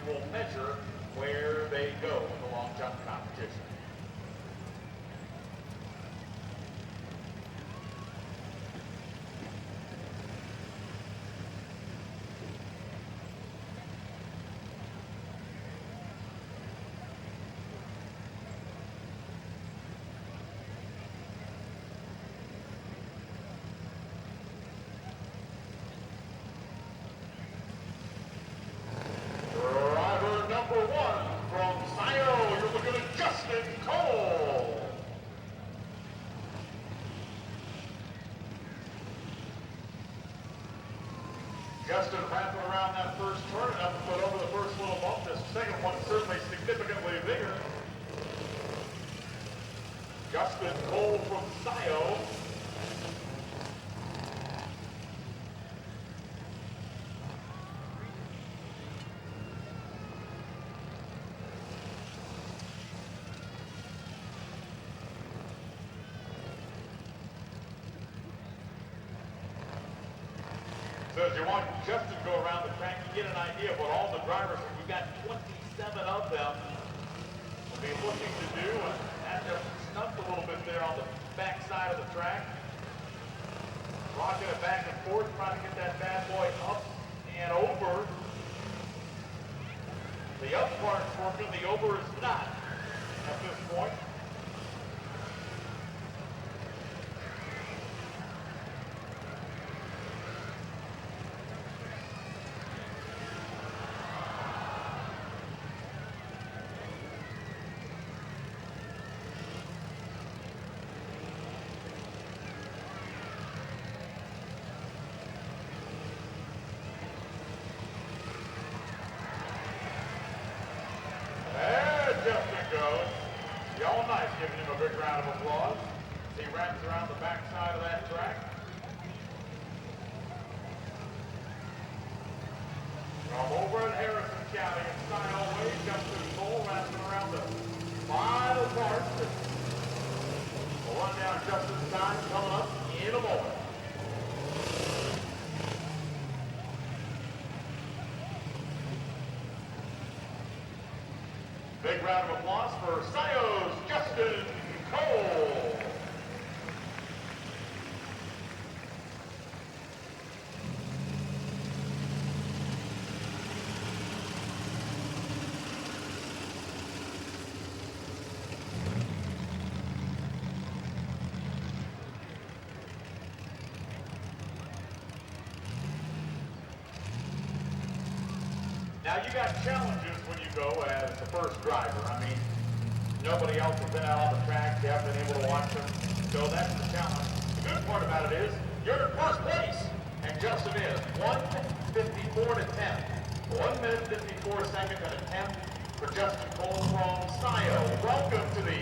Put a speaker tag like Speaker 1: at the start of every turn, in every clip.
Speaker 1: will measure where they go in the long jump competition. Number one from Scio, you're looking at Justin Cole. Justin wrapping around that first turn, enough to put over the first little bump. This second one certainly significantly bigger. Justin Cole from Scio. So as you watch Justin go around the track, you get an idea of what all the drivers, we've got 27 of them, will be looking to do. And that just snuffed a little bit there on the back side of the track. Rocking it back and forth, trying to get that bad boy up and over. The up part's working, the over is not at this point. Justin goes. Y'all nice, giving him a big round of applause. He wraps around the back side of that track. From over in Harrison County in Scio Way, Justin Cole wrapping around the final part. We'll run down Justin's time coming up in a moment. Big round of applause for Scio's Justin Cole. Now you got challenges when you go as the first driver. I mean, nobody else has been out on the track. You haven't been able to watch them. So that's the challenge. The good part about it is you're in first place. And Justin is 1:54 to 10. 1 minute 54 seconds and a 10 for Justin Cole from Scio. Welcome to the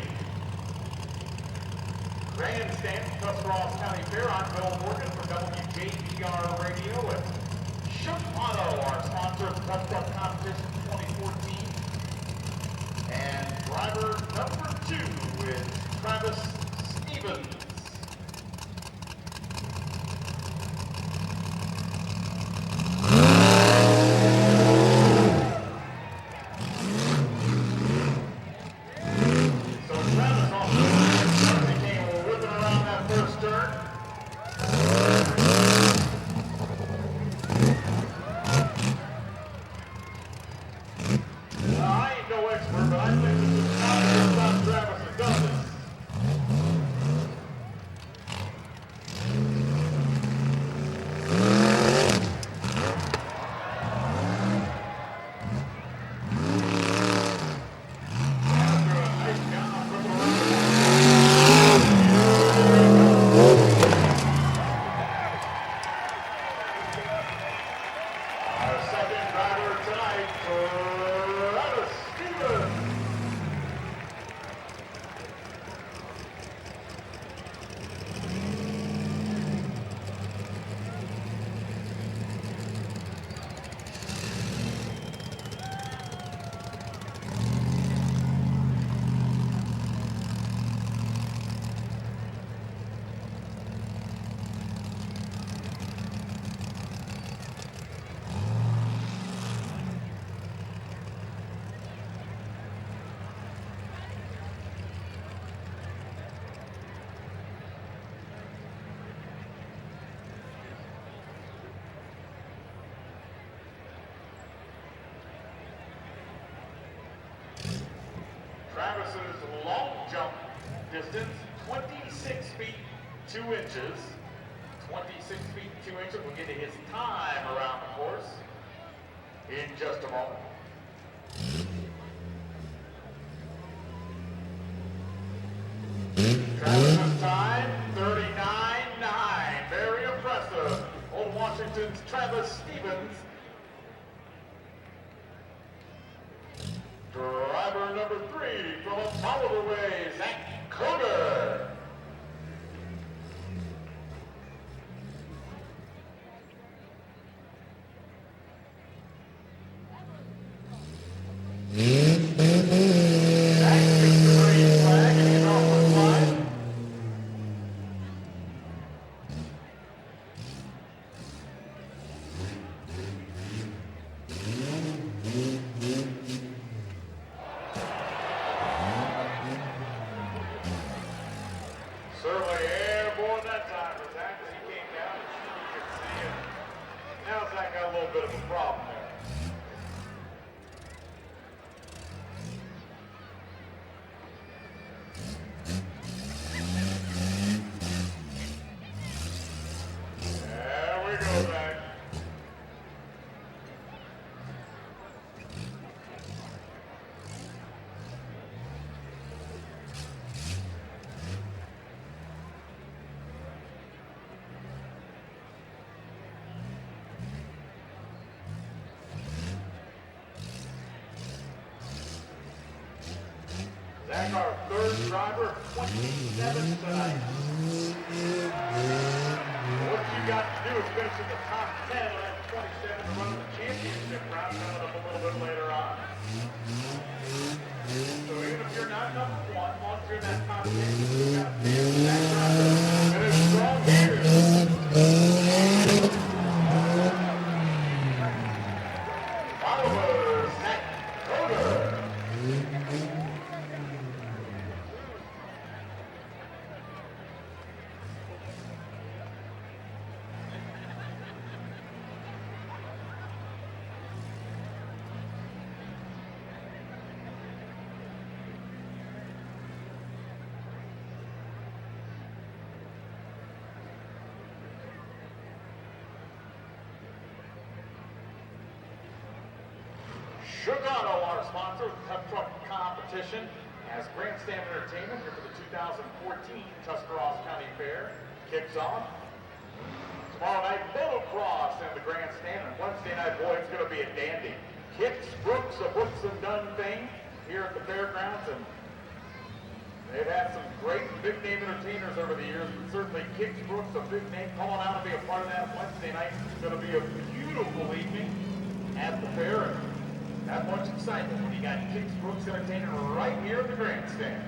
Speaker 1: grandstand from Tuscarawas County Fair. I'm Bill Morgan from WJBR Radio and Shook Auto, our sponsor of the Tough Truck Competition 2014. And driver number 2 is Travis Stevens. So Travis off the start, he came whipping around that first turn. I ain't no expert, but I think this is not the first time Travis has done this. 2 inches. 26 feet 2 inches. We'll get to his time around the course in just a moment. Travis's time, 39.9. Very impressive. Old Washington's Travis Stevens. Driver number 3 from Apollo Way, Zach Coder. Certainly airborne that time for Zach as he came down. You can see it. Now Zach got a little bit of a problem there. There we go, Zach. Zach, our 3rd driver, 27 tonight. What you got to do is finish in the top 10 of that 27 to run the championship round coming up a little bit later on. So even if you're not number 1, once you're in that top 10, you got to finish that driver. Finish strong here. Followers, Zach Coder. Chicago, our sponsor of the Tough Truck Competition, as Grandstand Entertainment here for the 2014 Tuscarawas County Fair kicks off. Tomorrow night, motocross in the Grandstand, and Wednesday night, boy, it's going to be a dandy. Kicks Brooks, a Brooks and Dunn thing here at the fairgrounds, and they've had some great big-name entertainers over the years, but certainly Kicks Brooks, a big name, calling out to be a part of that Wednesday night. It's going to be a beautiful evening at the fair. And that much excitement when you got Kicks Brooks Entertainment right here at the grandstand.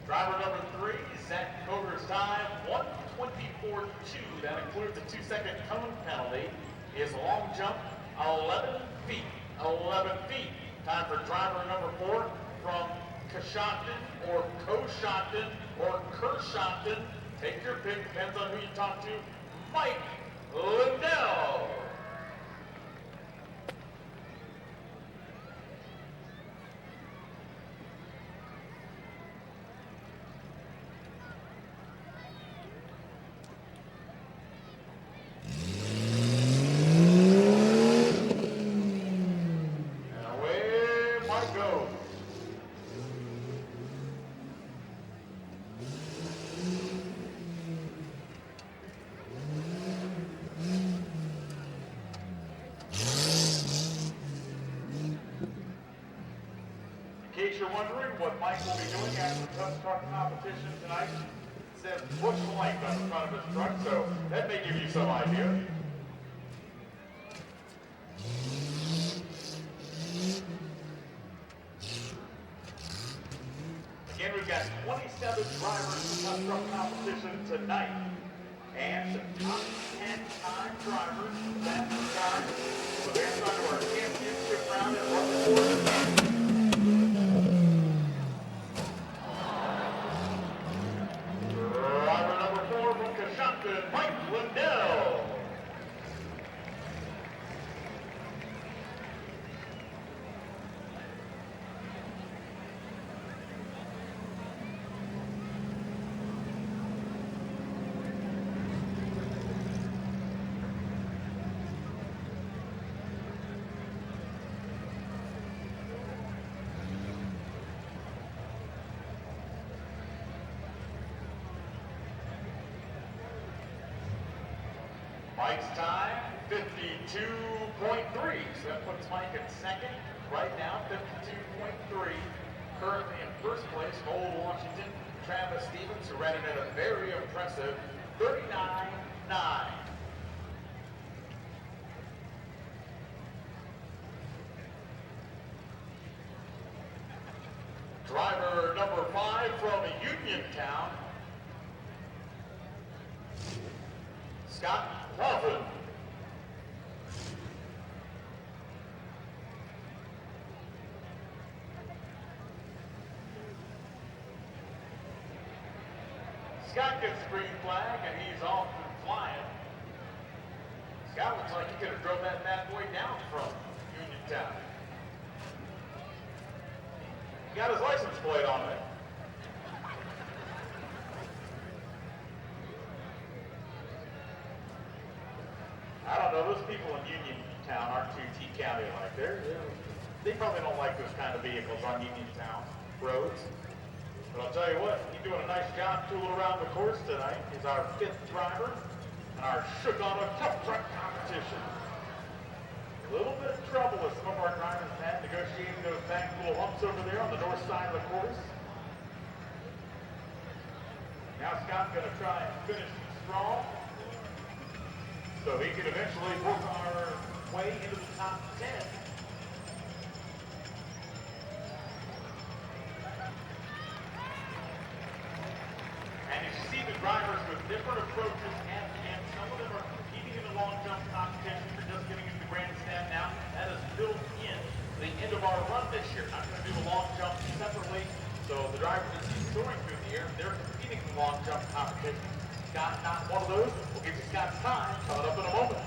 Speaker 1: Driver number 3, Zach Coder's time, 1:24.2. That includes a 2-second cone penalty. His long jump, 11 feet. 11 feet. Time for driver number 4 from Coshocton or Coshocton or Kershocton. Take your pick, depends on who you talk to. Mike Lindell. In case you're wondering what Mike will be doing after the Tough Truck Competition tonight, it says Bush Light on the front of his truck, so that may give you some idea. Again, we've got 27 drivers in the Tough Truck Competition tonight. And the top 10 time drivers, that's the time. So they're on to our championship round at Rutherford. Driver number 4 from Coshocton, Mike Lindell. Mike's time, 52.3. So that puts Mike in second. Right now, 52.3. Currently in first place, Old Washington, Travis Stevens, who ran it at a very impressive 39.9. Driver number 5 from Uniontown, Scott Hoffman. Scott gets the green flag and he's off and flying. Scott looks like he could have drove that bad boy down from Uniontown. He got his license plate on it. I don't know, those people in Uniontown aren't too T-County like. They probably don't like those kind of vehicles on Uniontown roads. But I'll tell you what, he's doing a nice job tooling around the course tonight. He's our 5th driver in our Shook on a Tough Truck competition. A little bit of trouble with some of our drivers had negotiating those back little humps over there on the north side of the course. Now Scott's going to try and finish strong so he can eventually work our way into the top 10. And you see the drivers with different approaches at the end. Some of them are competing in the long jump competition. They're just getting into the grandstand now. That is built in the end of our run this year. Not going to do the long jump separately. So the drivers that see soaring through the air, they're competing in the long jump competition. Scott, not one of those. We'll give you Scott's time coming up in a moment.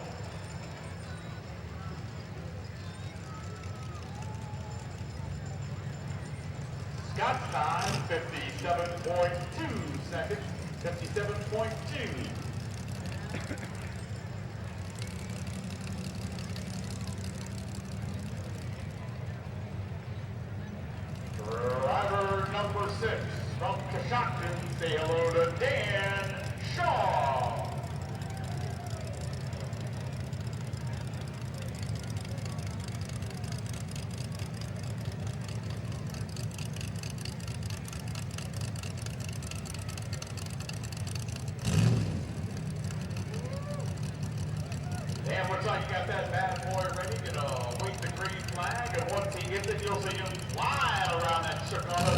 Speaker 1: Scott's time, 57.2 seconds. 57.2. Driver number 6 from Coshocton, say hello to Dan Shaw. Dan, looks like you got that bad boy ready, gonna wait the green flag, and once he gets it, you'll see him flying around that Chicago.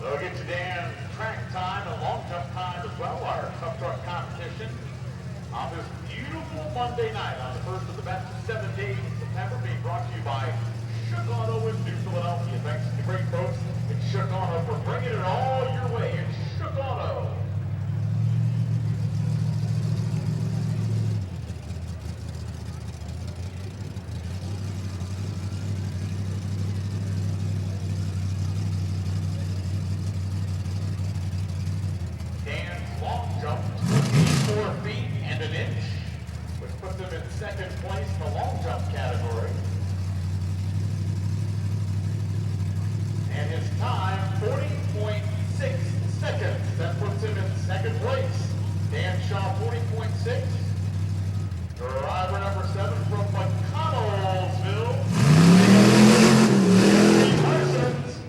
Speaker 1: We'll get you Dan track time and long jump time as well, our tough truck competition on this beautiful Monday night on the first of the best 7 days in September, being brought to you by Shook Auto in New Philadelphia. Thanks to the great folks at Shook Auto for bringing it all your way. It's Shook Auto. Second place in the long jump category. And his time, 40.6 seconds. That puts him in second place. Dan Shaw, 40.6. Driver number 7 from McConnellsville. Parsons.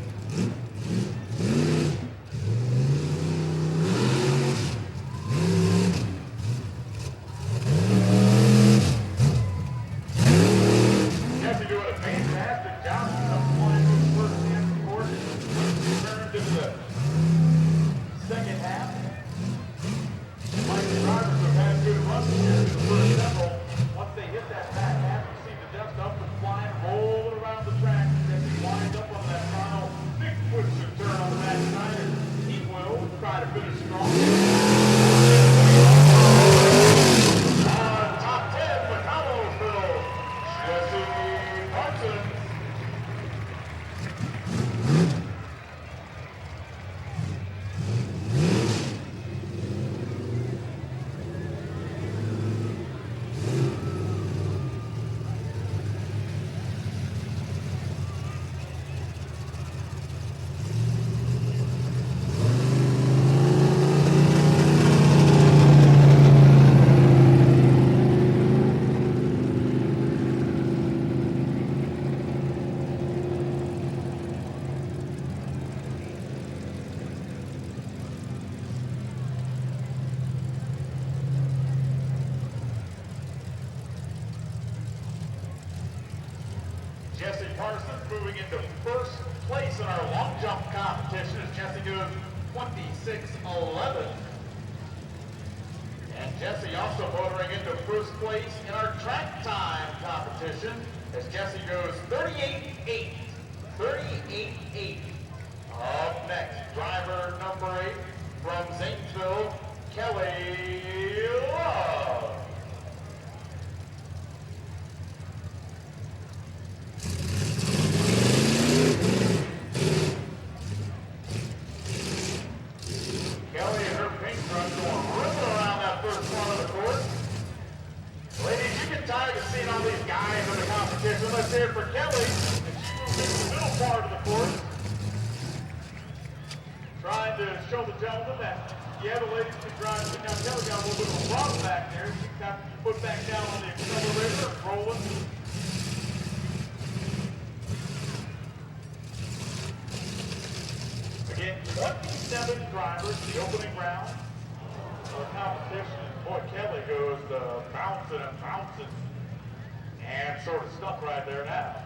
Speaker 1: moving into first place in our long jump competition as Jesse goes 26:11. And Jesse also motoring into first place in our track time competition as Jesse goes 38:8. 38:8. Up next, driver number 8 from Zanesville, Kelly Love. Kelly and her pink truck going ripping around that first part of the course. Ladies, you get tired of seeing all these guys in the competition. Let's hear it for Kelly. And she moves into the middle part of the course. Trying to show the gentlemen that, yeah, the ladies can drive. Now Kelly got a little bit of a rock back there. She got put back down on the accelerator, rolling. Again, 27 drivers, the opening round of the competition. Boy, Kelly goes bouncing and bouncing and sort of stuck right there now.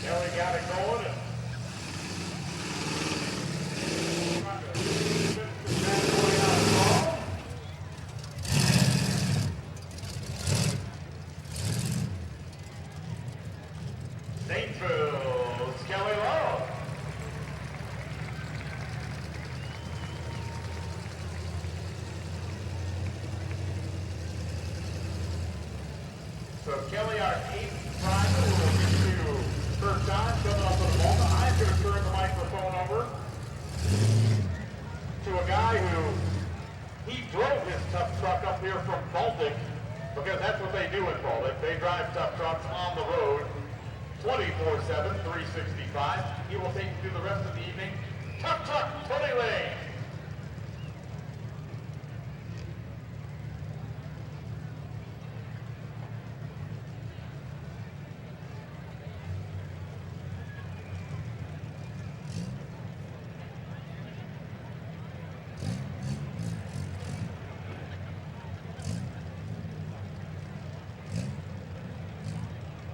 Speaker 1: Kelly got it going and trying to finish this bad boy out of ball. Zanesville's Kelly Love. So Kelly, our 8th driver, will get to her time coming up in a moment. I'm going to turn the microphone over to a guy who he drove his tough truck up here from Baltic because that's what they do in Baltic. They drive tough trucks on the road 24/7, 365. He will take you through the rest of the evening. Tough Truck, Tony Lane.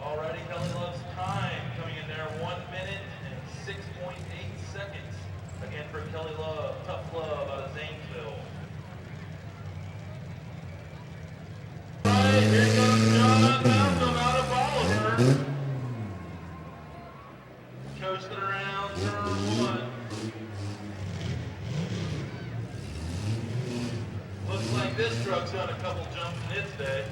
Speaker 2: Alrighty, Kelly Love's time coming in there 1 minute and 6.8 seconds. Again for Kelly Love, Tough Love out of Zanesville. Alright, here comes John Malcolm out of Bolivar. Coasting around turn 1. Looks like this truck's done a couple jumps in its day.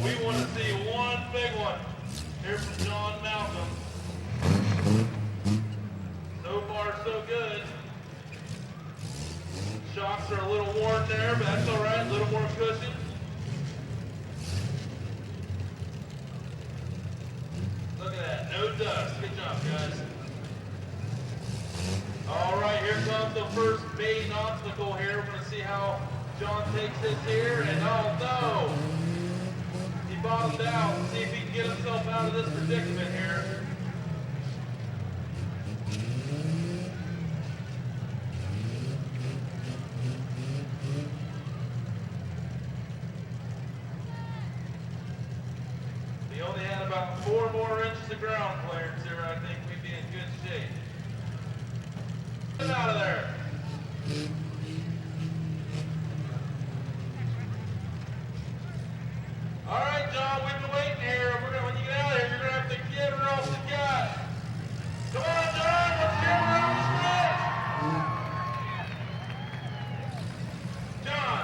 Speaker 2: We want to see one big one here from John Malcolm. So far, so good. Shocks are a little worn there, but that's all right. A little more cushion. Look at that. No dust. Good job, guys. All right, here comes the first main obstacle here. We're going to see how John takes this here. And oh no! Bottomed out. See if he can get himself out of this predicament here. If he only had about 4 more inches of ground clearance here, I think we'd be in good shape. Get out of there. All right, John, we've been waiting here. When you get out of here, you're going to have to give her all you got. Come on, John, let's give her all the stretch. John.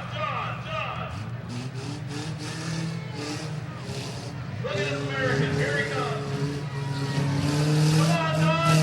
Speaker 2: Look at this American. Here he comes. Come on, John.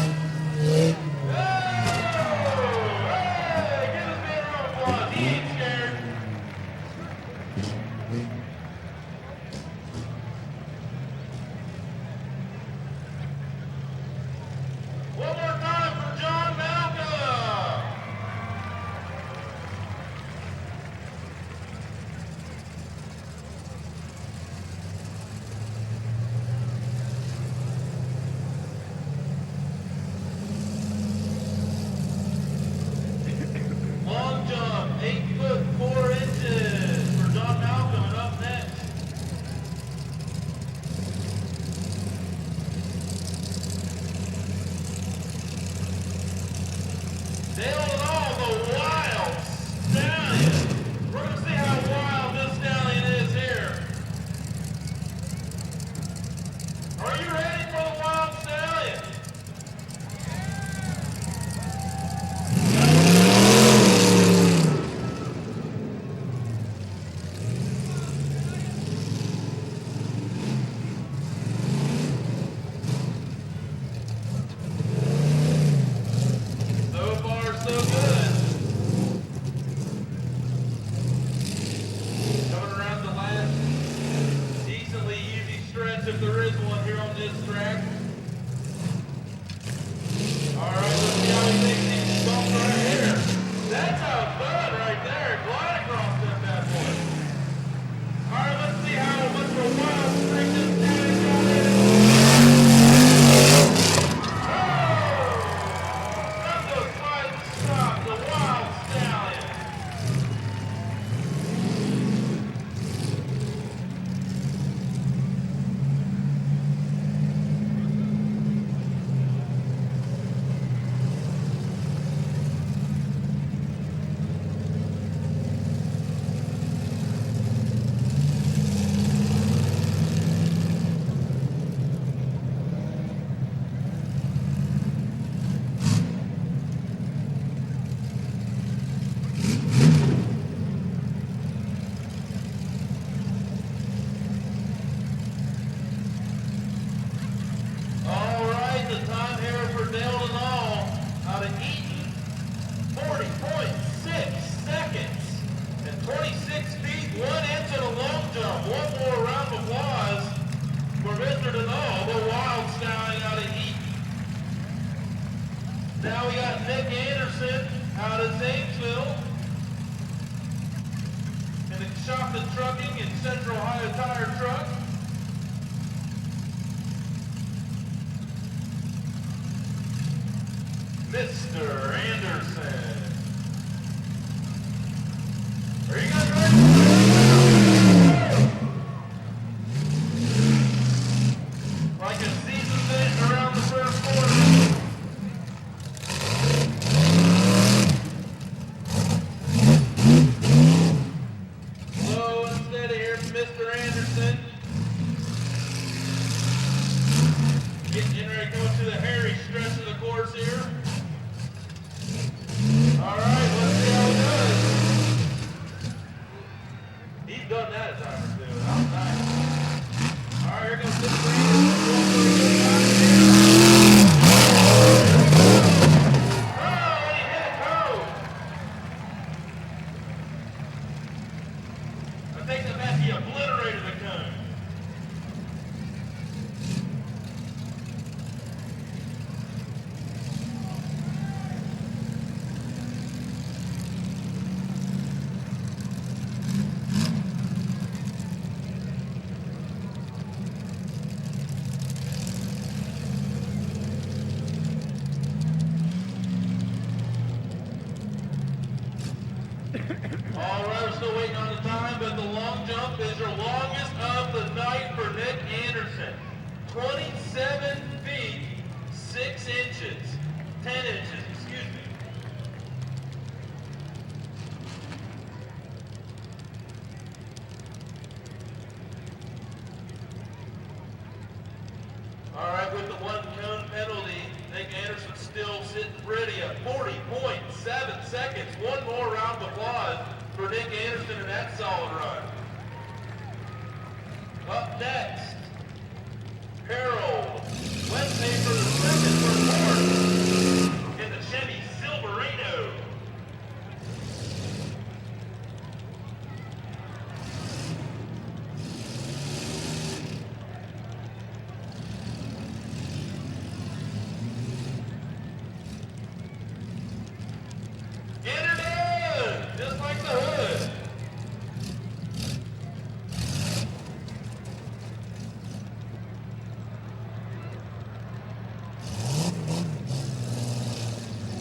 Speaker 2: Dale and all, the wild stallion. We're gonna see how wild this stallion is here. Are you ready for the wild stallion? So far, so good. Coming around the last decently easy stretch, if there is one here on this track. All right, let's see how he takes these bumps right here. That's how it's done right there. Glide across that bad boy. All right, let's see how much of a wild streak this stallion's got in it. That's a slight stop, the wild stallion. All right, the time here for Dale and all out of Eaton, 40.6 seconds and 26 feet, 1 inch in a long jump. One more round of applause for Mr. Denal, the wild stallion out of Eaton. Now we got Nick Anderson out of Zanesville in the Chocolate Trucking and Central Ohio Tire Truck. Mr. Anderson. Are you guys ready? Like a season finish around the first quarter. Slow and steady here from Mr. Anderson. Getting ready to go to the hairy stretch of the course here. All right, let's see how he does. He's done that a time or two. That was nice. All right, here goes Mr. Anderson. Going for a good time here. Oh, and he hit a toe. I think that back he obliterated the cone. All right, we're still waiting on the time, but the long jump is your longest of the night for Nick Anderson. 27 feet, 6 inches, 10 inches, excuse me. All right, with the 1 cone penalty, Nick Anderson still sitting pretty at 40.7 seconds. One more round of applause for Nick Anderson in that solid run. Up next, Harold Wednesday for the second report in the Chevy Silverado. Get it in, just like the hood.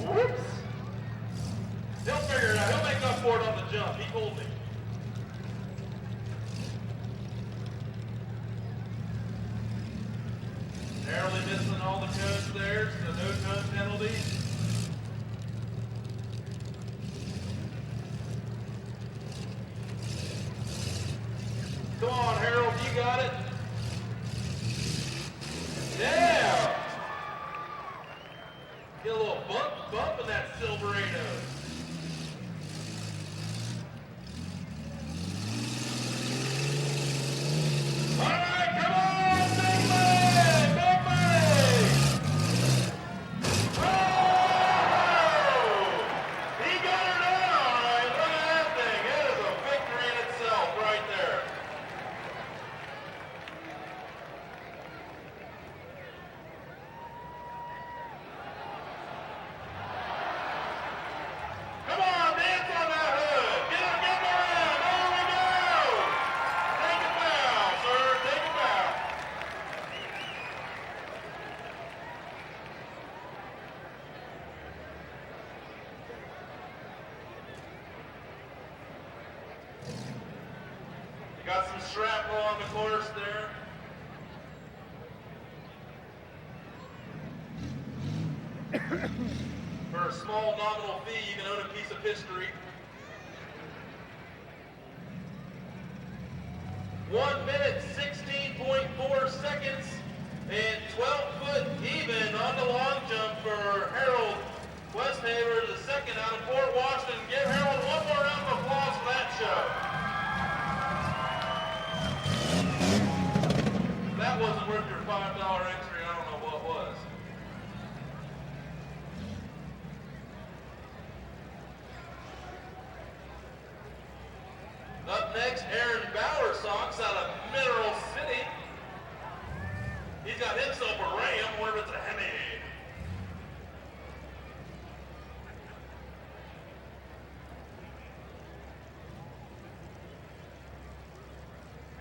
Speaker 2: Whoops. He'll figure it out. He'll make up for it on the jump. He told me. Narrowly missing all the cones there, so no cone penalties. that Silverado. All right, come on, Big Leg, Big Leg. Oh! He got her down, all right. Look at that thing. That is a victory in itself right there. Come on, dance on that hood. Get her around. There we go. Take it down, sir. Take it down. You got some shrapnel on the course there. For a small nominal fee, you can own a piece of history. 1 minute, 16.4 seconds, and 12 foot even on the long jump for Harold Westhaver, the second out of Fort Washington. Give Harold one more round of applause for that show. If that wasn't worth your $5 entry, I don't know what was. Up next, Aaron Bowersox out of Mineral City. He's got himself a Ram, where it's a Hemi.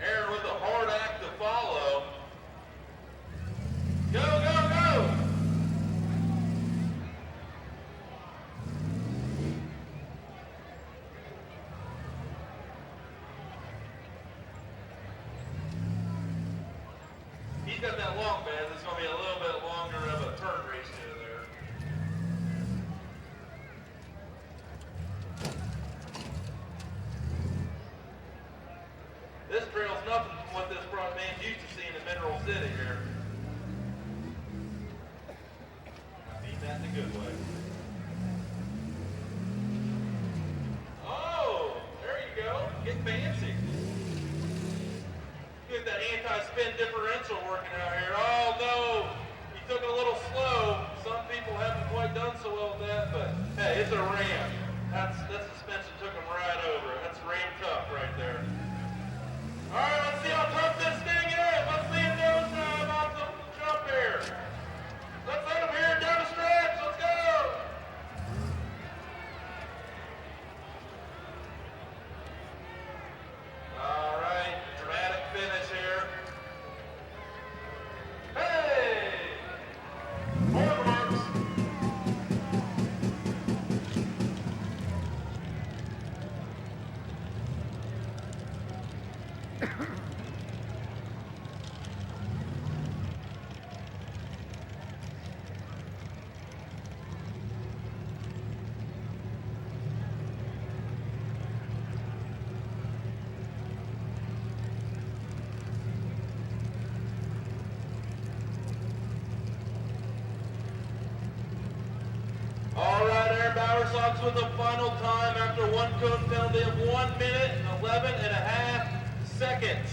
Speaker 2: Aaron with a hard act to follow. Go, go, go! He's got that long bed. It's going to be a little bit longer of a turn ratio there. This trail's nothing from what this man's used to seeing in Mineral City here. I mean that in a good way. Oh, there you go. Get fancy. Get that anti-spin differential working out here. Oh no, he took it a little slow. Some people haven't quite done so well with that, but hey, it's a Ram. That suspension took him right over. That's Ram tough right there. All right, let's see how tough this thing is. Let's see it goes off the jump here. Let's let him hear it down the stretch. Let's go. All right, dramatic finish here. Hey! More marks. All right, Aaron Bowersox with the final time after one cone penalty of 1 minute and 11 and a half seconds.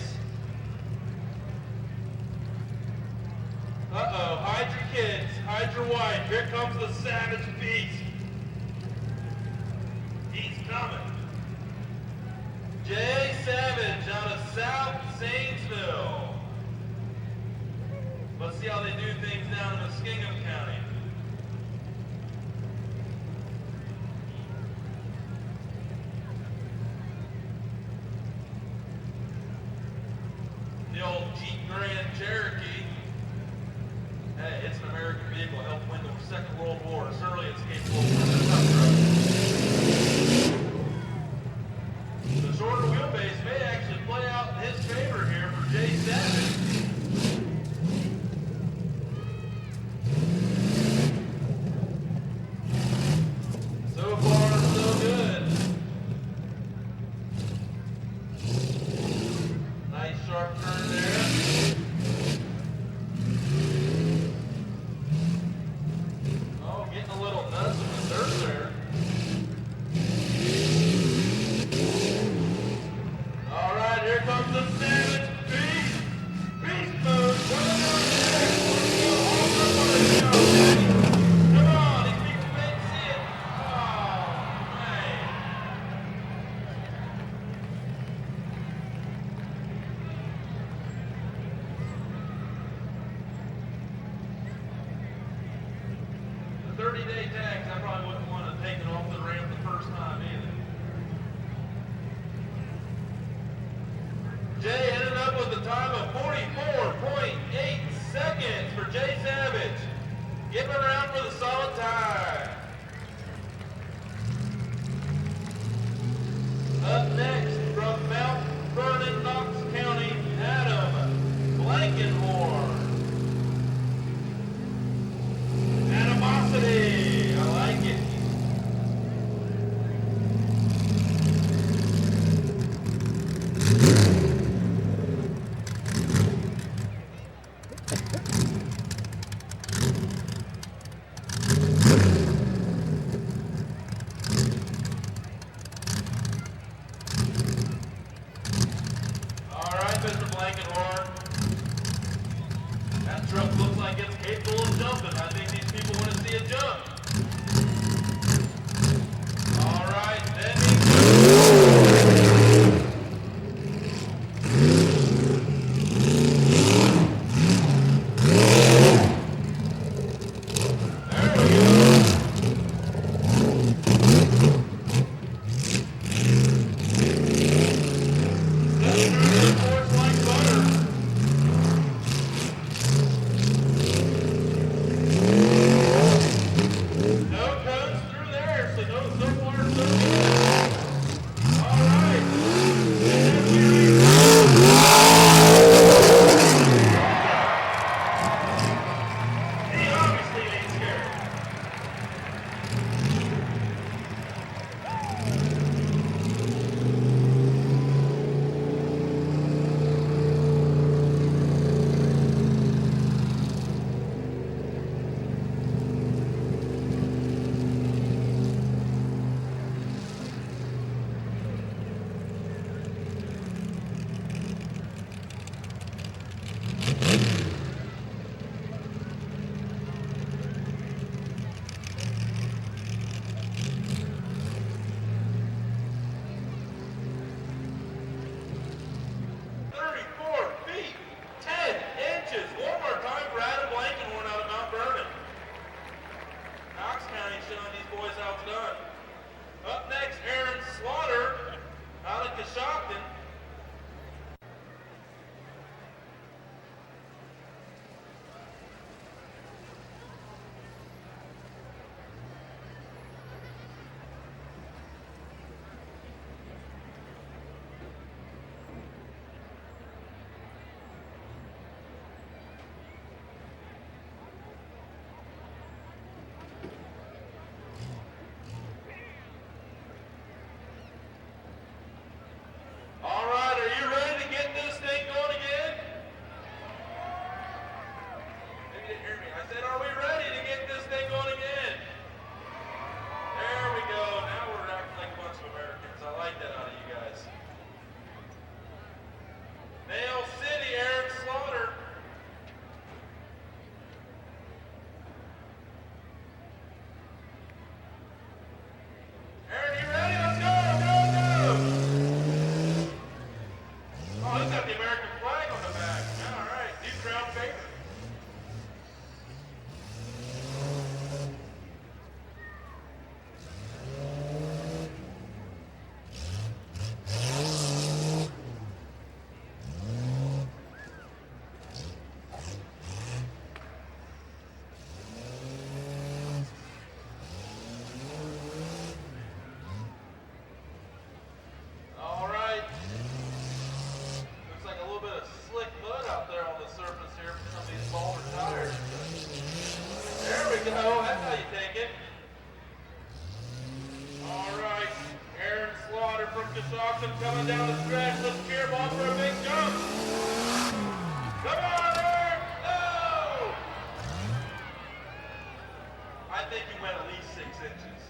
Speaker 2: Uh-oh, hide your kids, hide your wife. Here comes the savage beast. He's coming. Jay Savage out of South Zanesville. Let's see how they do things down in Muskingum County. The old Jeep Grand Cherokee. Hey, it's an American vehicle. It helped win the Second World War. Certainly it's capable of winning the tough road. The shorter wheelbase may actually play out in his favor here for Jay Savage. So far, so good. Nice sharp turn there. Oh, getting a little nuts with the time of 44.8 seconds for Jay Savage. Give him a round for the solid time. Up next from Mount Vernon, Knox County, Adam Blankenhorn. Animosity, I like it. All right, Mr. Blankenhorn. That truck looks like it's capable of jumping. I think these people want to see it jump. All right, that there we go. That's through the force like butter. No cones through there, so so far so good. All right. He obviously ain't scared. Coming down the stretch, let's cheer him on for a big jump. Come on, Eric! No! I think you went at least 6 inches.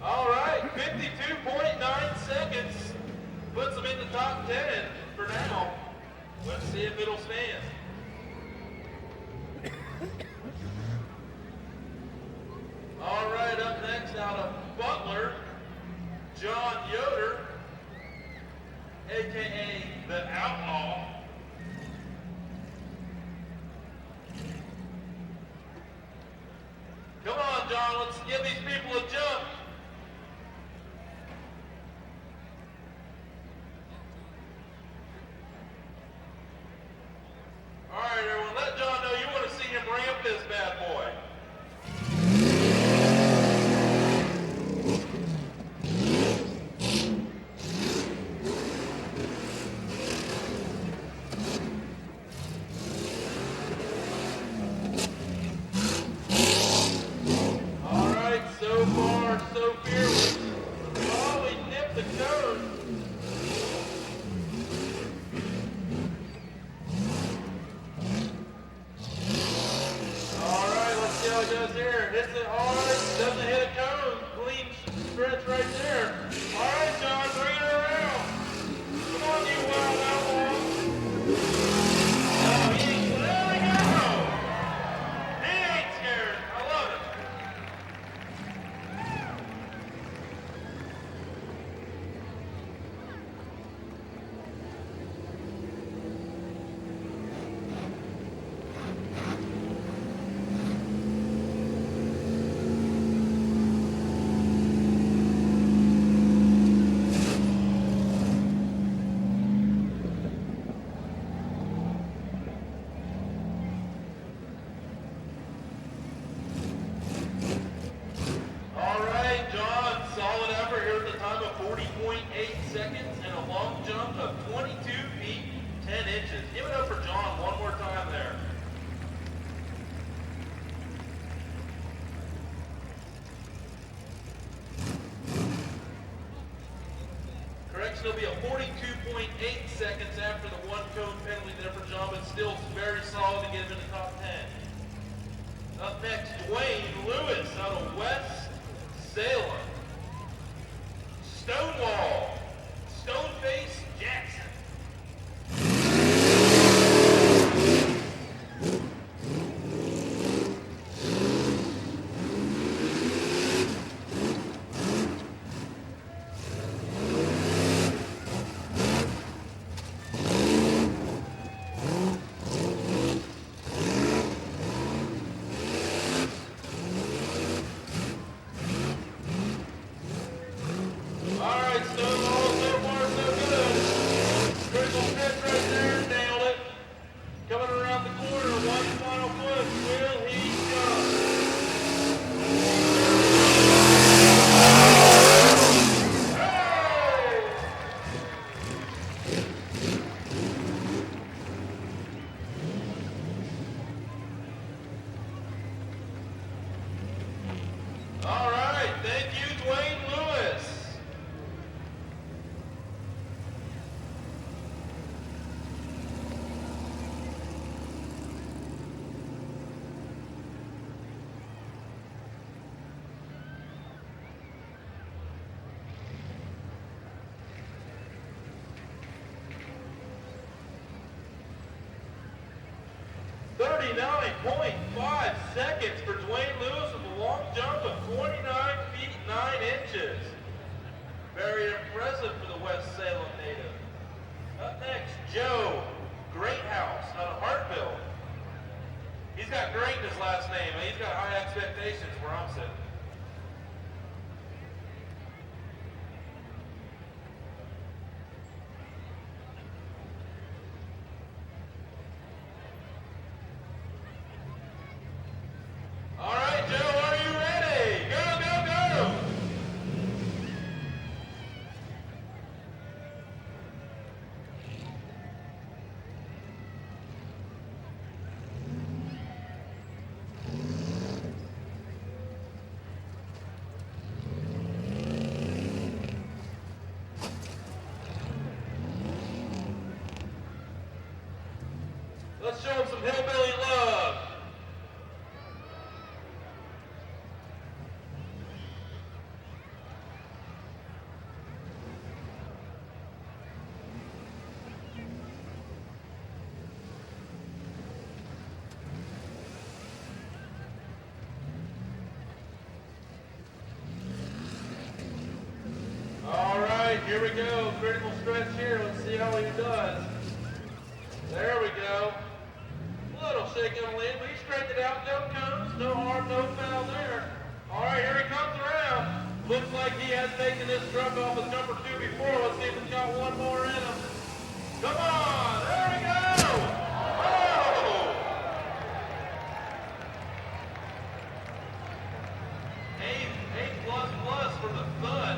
Speaker 2: All right, 52.9 seconds. Puts him in the top 10 for now. Let's see if it'll stand. All right, up next out of Butler, John Yoder, a.k.a. the Outlaw. John. Let's give these people a jump. All right, everyone, let John know you want to see him ramp this bad boy. All right, so far, so fearless. Oh, he nipped the cone. All right, let's see how it goes here. Hits it hard, doesn't hit a cone. Clean stretch right there. All right, John, bring it around. Come on, you wild outlaw. Oh, he ain't, there we go. He ain't scared. I love it. All right, John, solid effort here at the time of 40.8 seconds and a long jump of 22 feet, 10 inches. Give it up for John one more time there. Correction, it'll be a 42.8 seconds after the one cone penalty there for John, but still very solid to get him in the top 10. Up next, Dwayne Lewis out of West Salem. Stonewall, Stoneface Jackson. All right, Stonewall, so far so good. Critical stretch right there, nailed it. Coming around the corner, one final push. Will he jump? Hey! All right, thank you, Dwayne Lewis. .5 seconds for Dwayne Lewis with a long jump of 29 feet 9 inches. Very impressive for the West Salem native. Up next, Joe Greathouse out of Hartville. He's got great in his last name, and he's got high expectations where I'm sitting. All right, Joe, are you ready? Go, go, go! Let's show him some hillbilly love. All right, here we go. Critical stretch here. Let's see how he does. There we go. A little shake on the lead, but he straightened it out. No cones, no harm, no foul there. All right, here he comes around. Looks like he has taken this truck off of number 2 before. Let's see if he's got one more in him. Come on, there we go. Oh! A++ for the thud.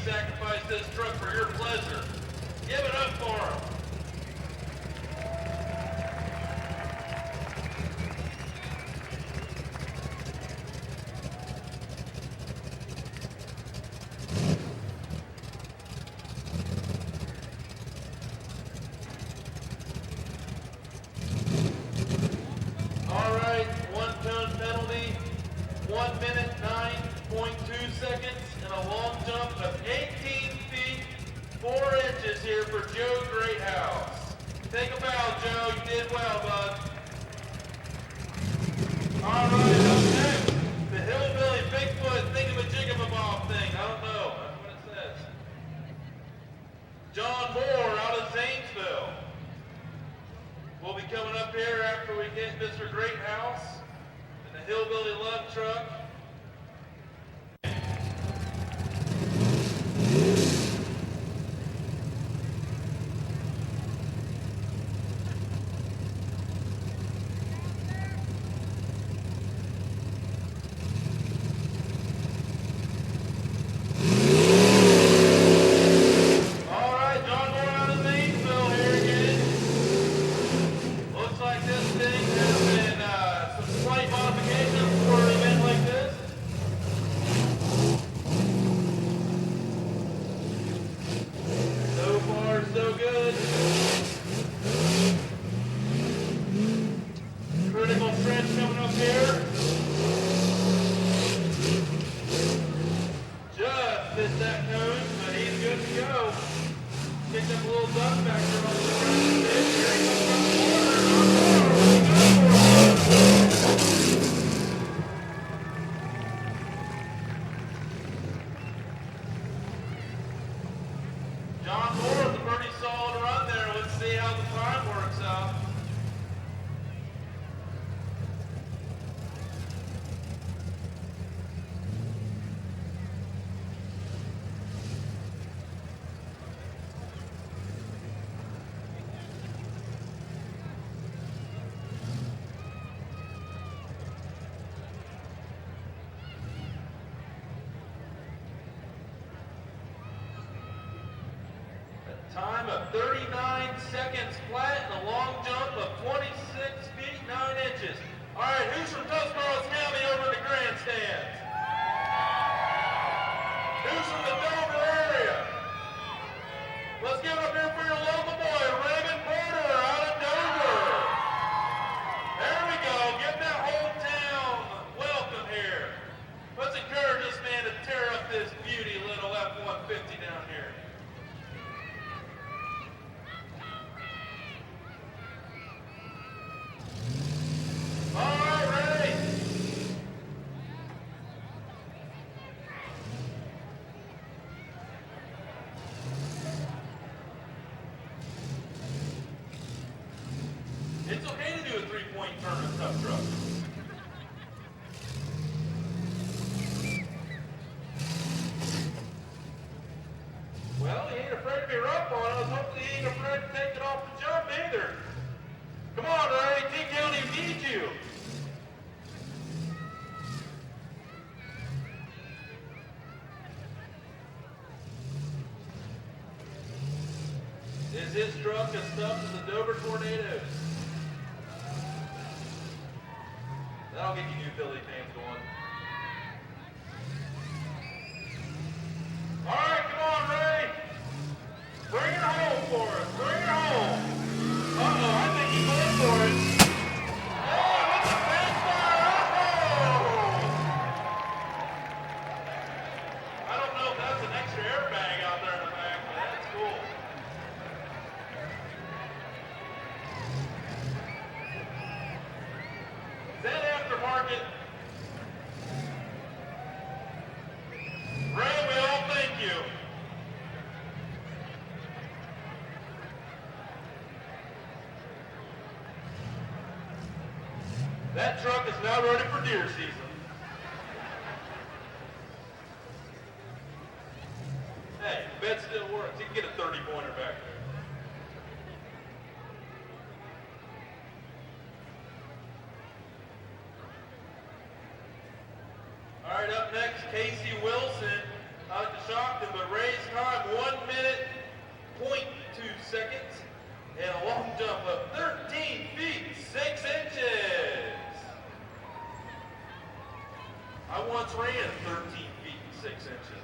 Speaker 2: Sacrifice this truck for your pleasure. Give it up for him. All right, 1-ton penalty, 1 minute 9.2 seconds, and a long jump of 18 feet 4 inches here for Joe Greathouse. Take a bow, Joe. You did well, bud. All right, up next, the Hillbilly Bigfoot thingamajigamabob thing. I don't know. That's what it says. John Moore out of Zanesville will be coming up here after we get Mr. Greathouse and the Hillbilly Love Truck. John Moore with a pretty solid run there. Let's see how the time works out. Time of 39 seconds flat and a long jump of 26 feet 9 inches. All right, who's from Tuscarawas County over in the grandstands? Who's from the Dover area? Let's give it up here for your local boy, Raymond Porter out of Dover. There we go. Get that whole town welcome here. Let's encourage this man to tear up this beauty little F-150 down here. All right, ready? It's okay to do a 3-point turn in a tough truck. Well, he ain't afraid to be rough on us. Hopefully he ain't afraid to take it off the jump either. Come on, Ray. T-County needs you. Is his truck as tough as the Dover Tornadoes? That'll get you new Philly fans going. All right, come on, Ray. Bring her home for us. Bring her home. Uh-oh, I think he's going for it. Hey, look at that fire! I don't know if that's an extra airbag out there in the back, but that's cool. That truck is now ready for deer season. Hey, the bed still works. You can get a 30-pointer back there. All right, up next, Casey Wilson out to Shockton, but race time 1 minute, 0.2 seconds, and a long jump of 13 feet, 6 inches. I once ran 13 feet, 6 inches.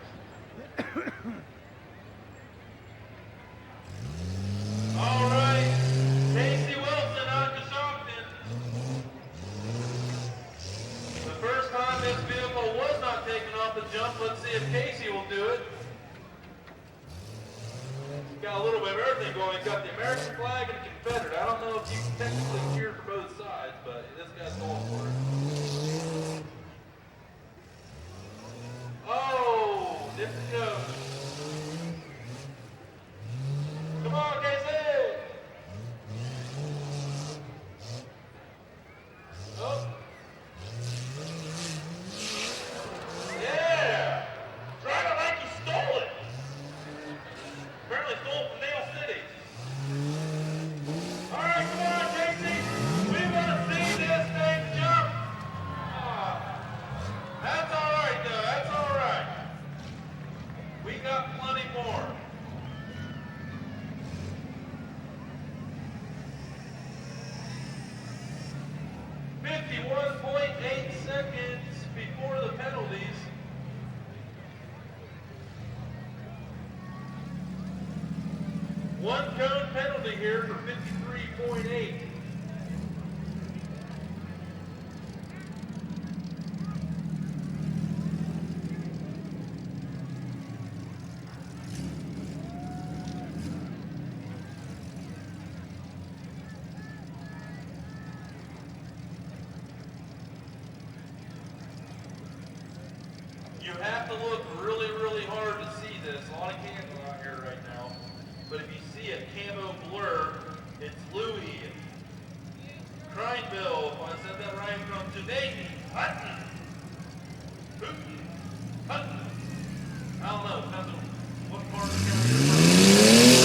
Speaker 2: All right, Casey Wilson out to Shockton. The first time this vehicle was not taken off the jump. Let's see if Casey will do it. Got a little bit of everything going. He's got the American flag and the Confederate. I don't know if you can technically cheer for both sides, but this guy's going for it. Oh, dip it goes. Come on, Casey! Oh. Yeah! Drive it like you stole it! Apparently stole it from Nail City. Alright, come on, Casey! We want to see this thing jump! That's alright, though. That's alright. We got plenty more. .8 seconds before the penalties. One cone penalty here for 53.8. You have to look really, really hard to see this. A lot of candle out here right now. But if you see a camo blur, it's Louis Crineville, if I said that right, from Judaian Hutton. Hutton. I don't know. Depends on what part of the county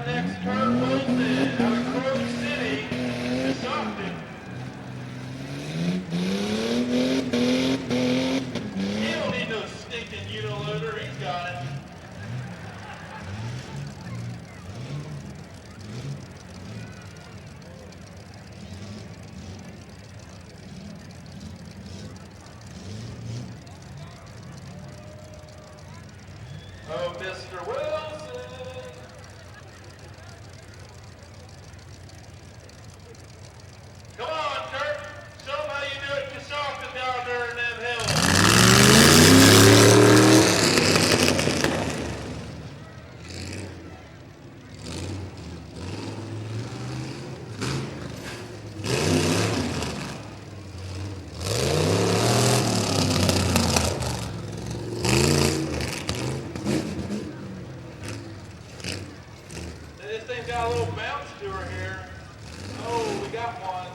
Speaker 2: next, Kurt Wilson out of Crow Mr. Wilson. Come on, Dirk. Show them how you do it Kashofta down there in them hills. This thing's got a little bounce to her here. Oh, we got one.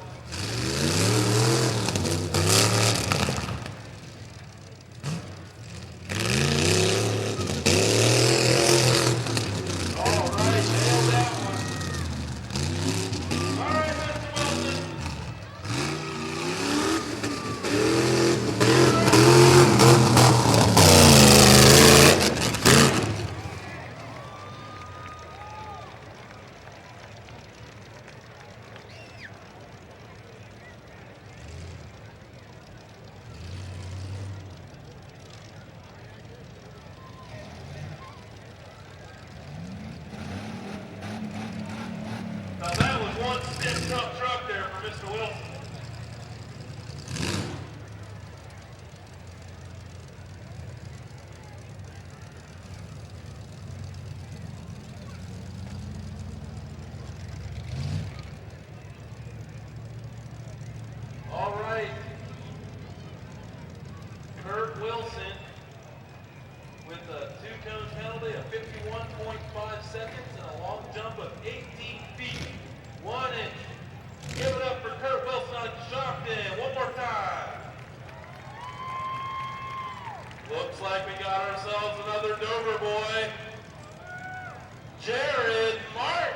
Speaker 2: All right, nailed that one. All right, Mr. Wilson. Now that was one stiff, tough truck there for Mr. Wilson. All right. Kurt Wilson with a two-tone penalty of 51.5 seconds and a long jump of 18 feet, 1 inch. Give it up for Kurt Wilson on Kashofta. One more time. Looks like we got ourselves another Dover boy. Jared Martin.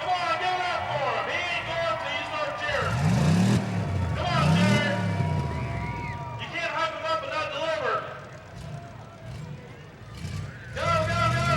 Speaker 2: Come on, give it up for him. He ain't going till you start cheering. Come on, Jared. You can't hype him up and not deliver. Go, go, go.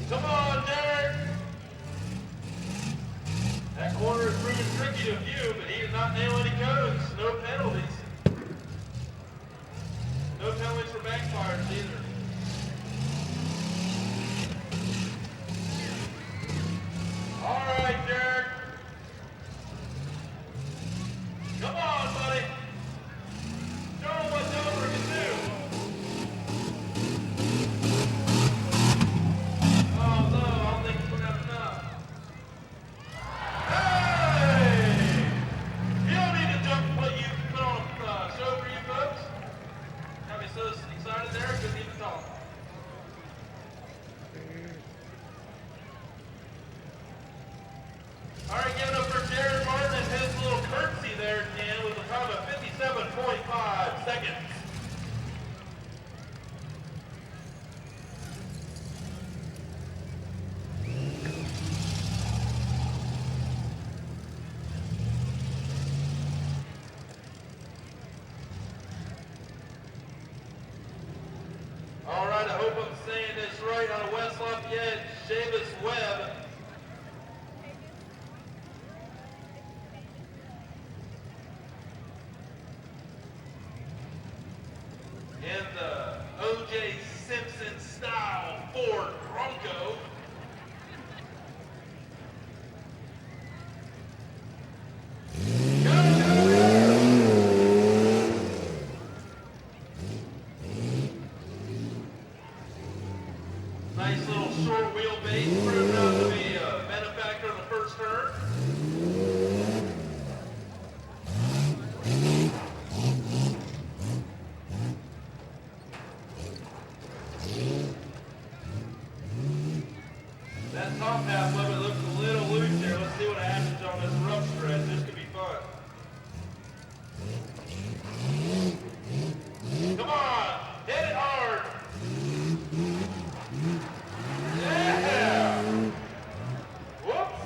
Speaker 2: Come on, Derek. That corner is proving tricky to view, but he did not nail any codes. No penalties. No penalties for backfires either. All right, Derek. Come on, buddy. Show him what Dover can do. Oh no, I don't think he's gonna have enough. Hey! You don't need to jump what you put on a show for you folks. Got me so excited there, I couldn't even talk. All right, give it up for Jared Martin and his little curtsy there, Ken, with a time of 57.5 seconds. All right, I hope I'm saying this right. On West Lafayette, Chavis Webb. In the O.J. Simpson style Ford Bronco. Go, go, go! Nice little short wheelbase, proved out to be a benefactor in the first turn. That top half of it looks a little loose here. Let's see what happens on this rough stretch. This could be fun. Come on, hit it hard. Yeah. Whoops.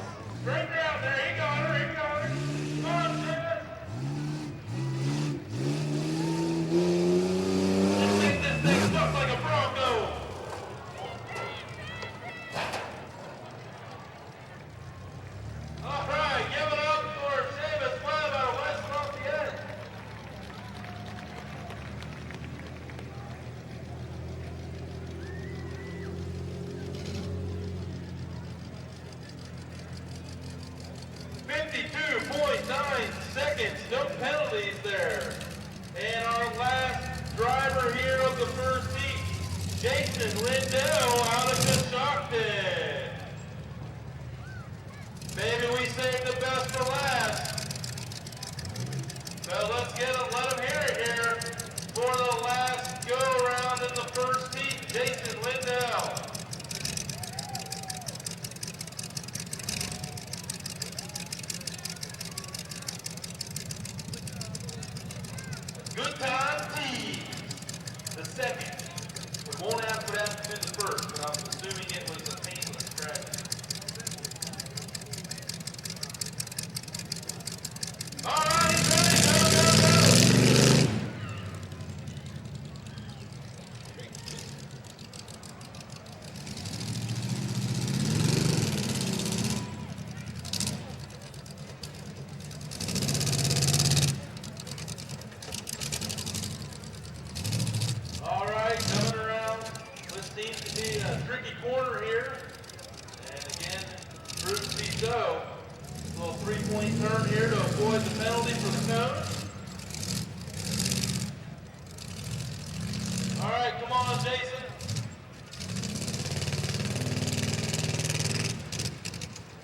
Speaker 2: Jason Lindell out of Coshocton. Maybe we saved the best for last. So let's let him hear it here for the last go around in the first heat. Jason Lindell. Good time tease. The second. We won't ask what happened to the first, but I'm assuming it was a painless tragedy. All right, he's ready. Go. All right, coming around. This seems to be a tricky corner here. And again, proves to be so. A little three-point turn here to avoid the penalty for the cone. All right, come on, Jason.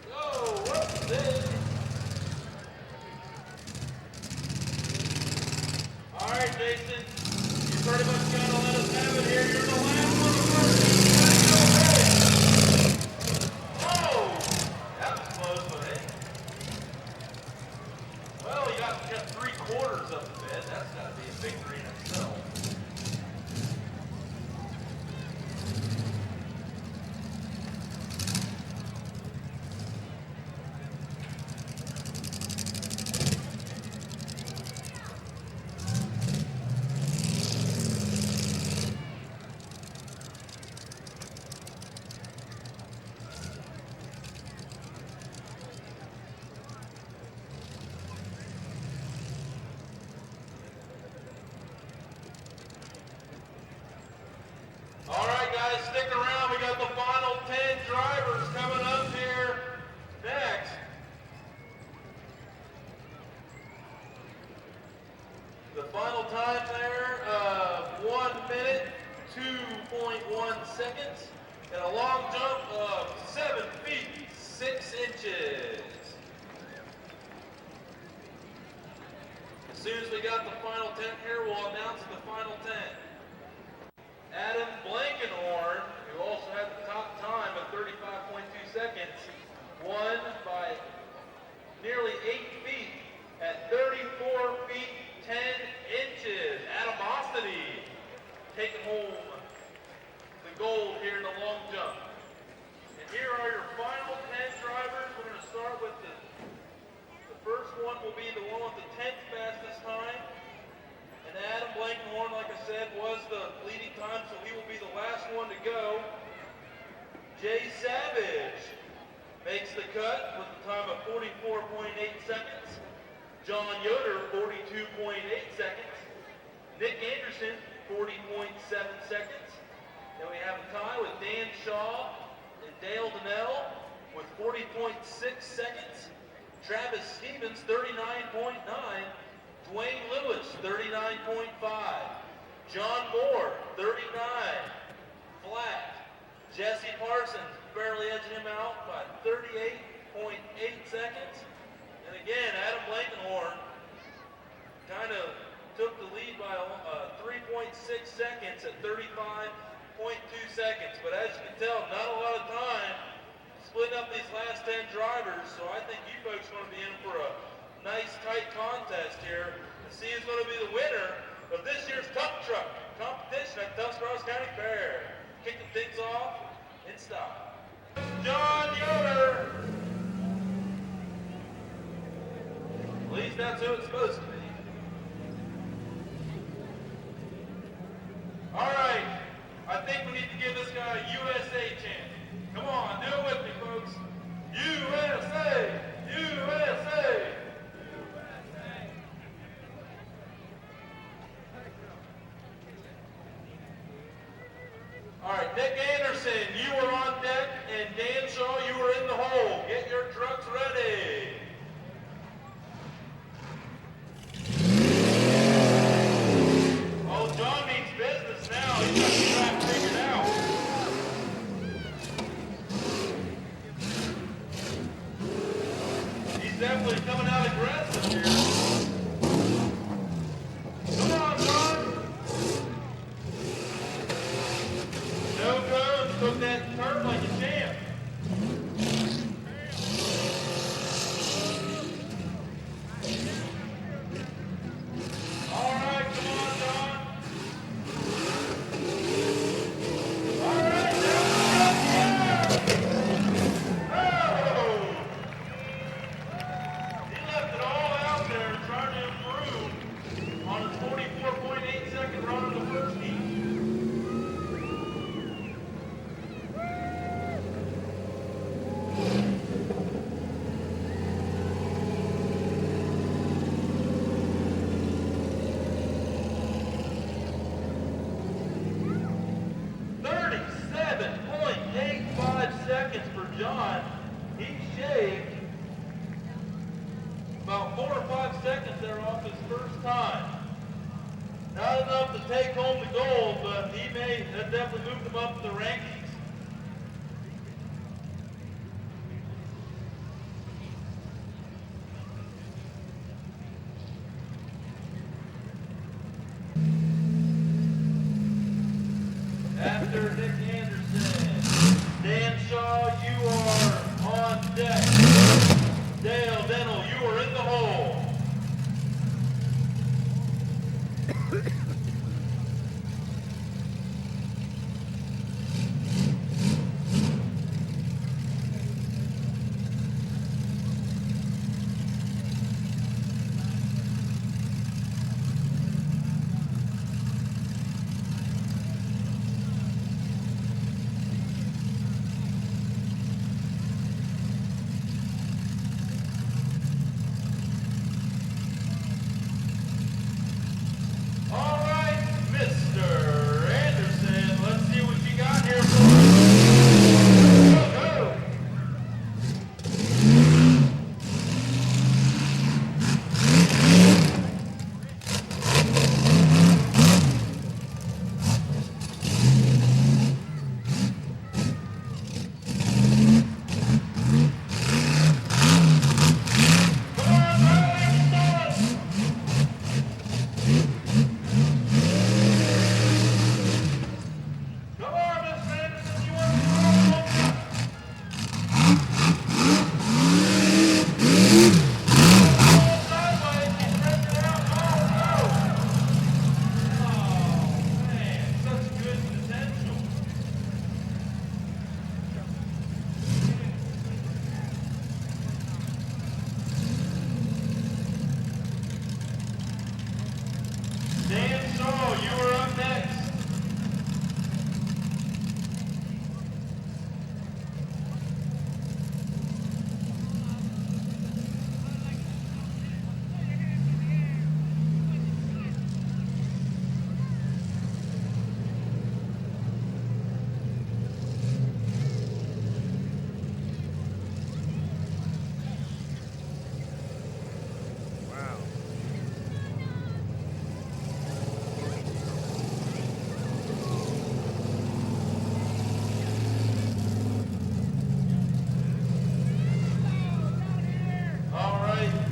Speaker 2: Go, what's this? All right, Jason. You pretty much got to let us have it here. You're the last one of the first. Oh, that was close, but hey. Well, you got 3/4 of the bed. That's got to be a victory in itself. All right, guys, stick around. We got the final 10 drivers coming up here next. The final time there of 1 minute, 2.1 seconds, and a long jump of 7 feet, 6 inches. As soon as we got the final 10 here, we'll announce the final 10. Adam Blankenhorn, who also had the top time of 35.2 seconds, won by nearly 8 feet at 34 feet 10 inches. Animosity taking home the gold here in the long jump. And here are your final 10 drivers. We're going to start with the first one will be the one with the 10th fastest time. And Adam Blankenhorn, like I said, was the leading time, so he will be the last one to go. Jay Savage makes the cut with a time of 44.8 seconds. John Yoder, 42.8 seconds. Nick Anderson, 40.7 seconds. Then we have a tie with Dan Shaw and Dale Donnell with 40.6 seconds. Travis Stevens, 39.9. Dwayne Lewis, 39.5. John Moore, 39. Flat. Jesse Parsons barely edging him out by 38.8 seconds. And again, Adam Blankenhorn kind of took the lead by 3.6 seconds at 35.2 seconds. But as you can tell, not a lot of time splitting up these last 10 drivers. So I think you folks are going to be in for a nice tight contest here to see who's going to be the winner of this year's Tough Truck competition at Tuscarawas County Fair. Kicking things off in style. John Yoder. At least that's who it's supposed to be. All right, I think we need to give this guy a USA chant. Come on, do it with me, folks. USA! USA! All right, Nick Anderson, you were on deck, and Dan Shaw, you were in the hole. Get your trucks ready. Oh, John means business now. He's got the track figured out. took that turn like a champ. All right, come on, John. All right, down the oh! He left it all out there trying to improve on his 44.8-second run in the first heat. John, he shaved about 4 or 5 seconds there off his first time. Not enough to take home the gold, but that definitely moved him up in the rankings. After Nick Anderson, Dan Shaw, you are on deck. Dale Dental, you are in the hole.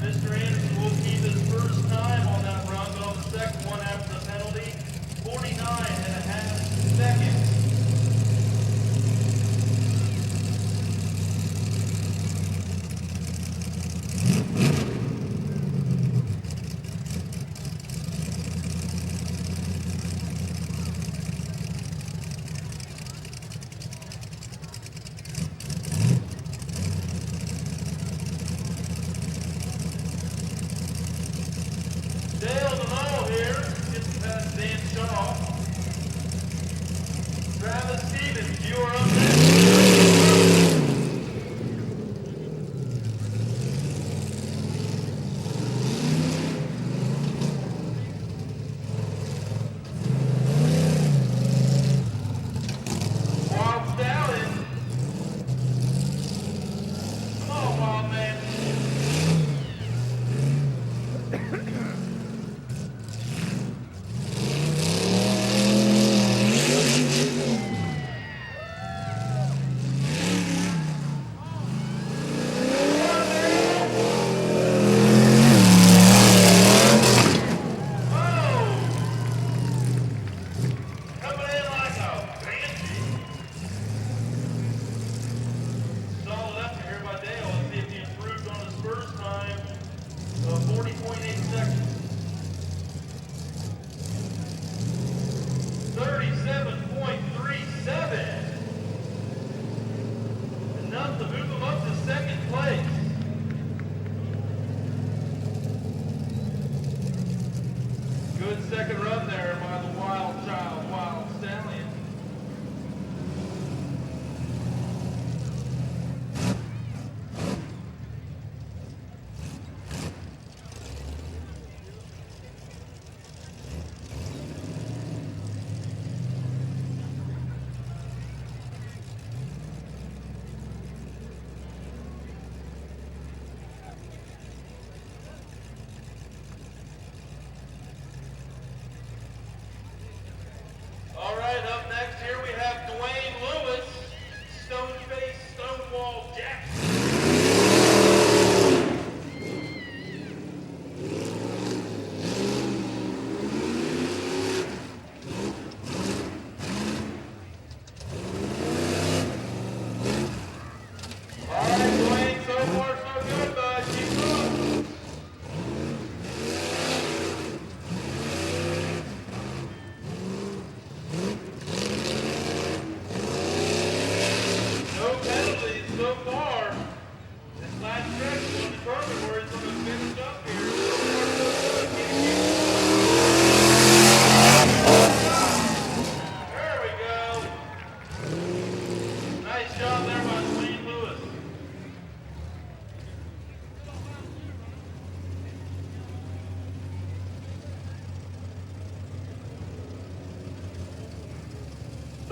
Speaker 2: Mr. Anderson will keep his first time on that run, but on the second one after the penalty, 49.5 seconds.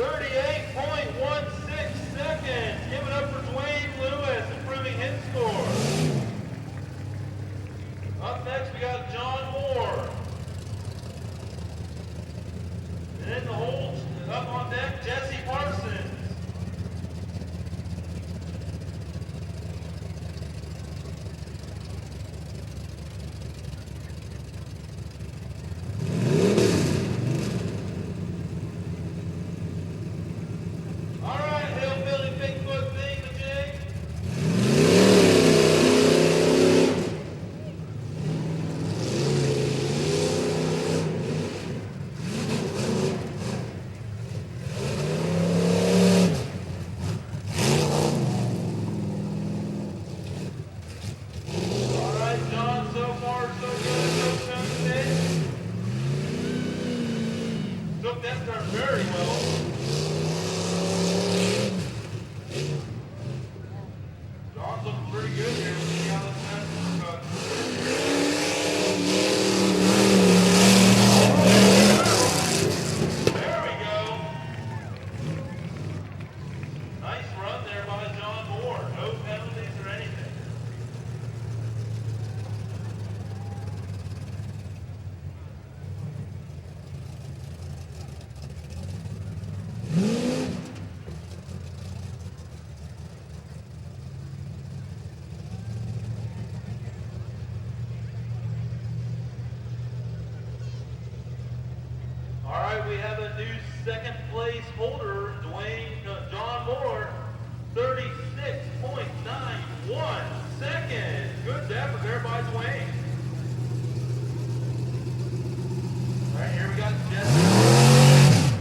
Speaker 2: 38.16 seconds. Give it up for Dwayne Lewis, improving his score. Up next, we got John Moore. And in the hole, up on deck, Jesse Parsons. All right, Hillbilly Bigfoot thingamajig. All right, John, so far so good. No contest. Took that turn very well. John's looking pretty good here. Let's see how this match goes. There we go. Nice run there by John Moore. No penalties or anything. All right, we have a new second place holder, John Moore, 36.91 seconds. Good effort there by Dwayne. All right, here we got Jesse.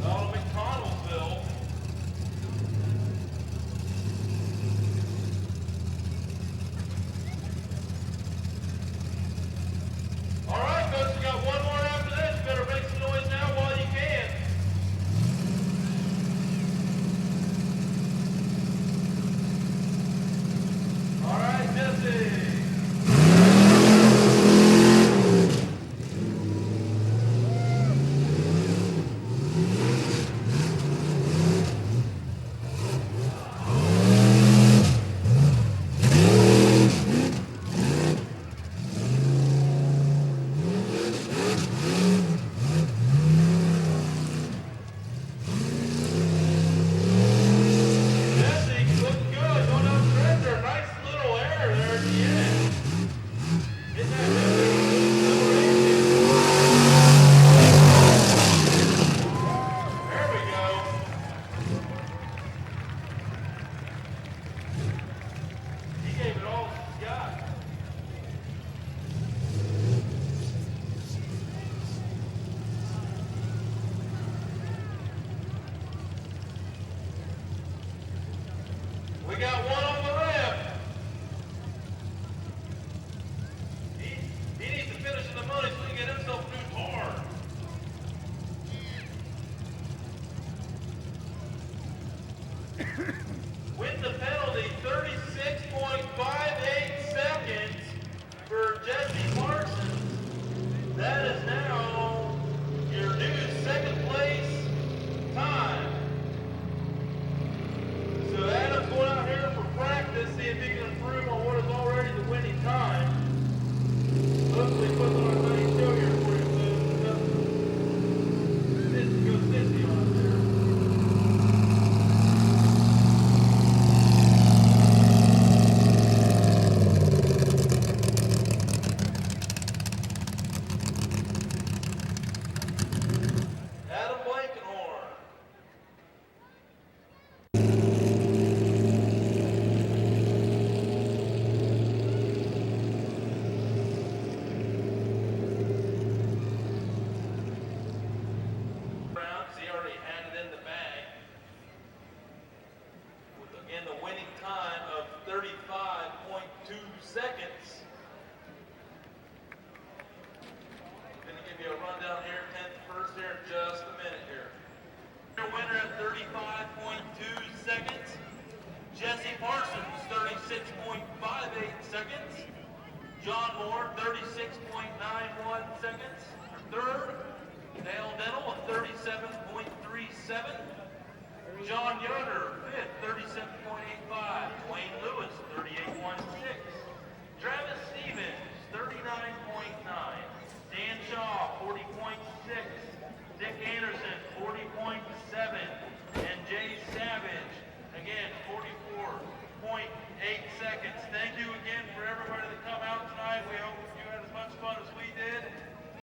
Speaker 2: Out of McConnellsville. All right, folks, we got one more after this. You better make some noise now while you can. John Moore, 36.91 seconds. Third, Dale Dental with 37.37. John Yoder, fifth, 37.85. Dwayne Lewis, 38.16. Travis Stevens,